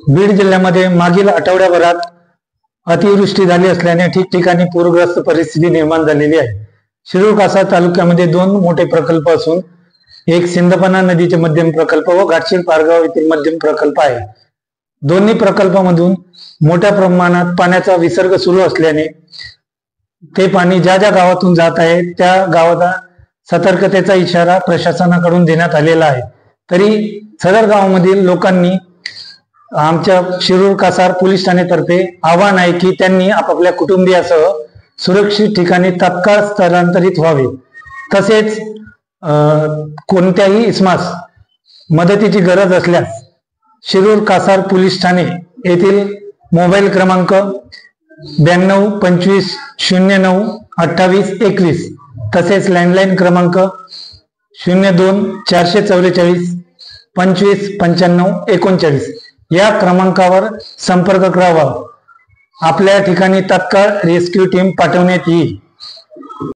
बीड जिल्ह्यामध्ये मागील आठवड्याभरात अतिवृष्टी झाली असल्याने ठिकठिकाणी पूरग्रस्त परिस्थिती निर्माण झालेली आहे। शिरूर कासार तालुक्यामध्ये दोन मोठे प्रकल्प असून एक सिंदपना नदीचे मध्यम प्रकल्प व घाटशीळ पारगाव येथील मध्यम प्रकल्प आहे। दोन्ही प्रकल्पामधून मोठ्या प्रमाणात पाण्याचा विसर्ग सुरू असल्याने ते पाणी ज्या ज्या गावातून जात आहे त्या गावाला सतर्कतेचा इशारा प्रशासनाकडून देण्यात आलेला आहे। तरी सदर गावामधील लोकांनी आमच्या शिरूर कासार पोलीस ठाण्यातर्फे आवाहन आहे की त्यांनी आपापल्या कुटुंबियासह सुरक्षित ठिकाणी तात्काळ स्थलांतरित व्हावे। तसेच कोणत्याही इसमास मदतीची गरज असल्यास शिरूर कासार पोलीस ठाणे येथील मोबाईल क्रमांक 92 25 09 28 21 तसेच लँडलाईन क्रमांक 02 444 25 95 39 या क्रमांकावर संपर्क करावा। आपल्या ठिकाणी तात्काळ रेस्क्यू टीम पाठवण्यात येईल।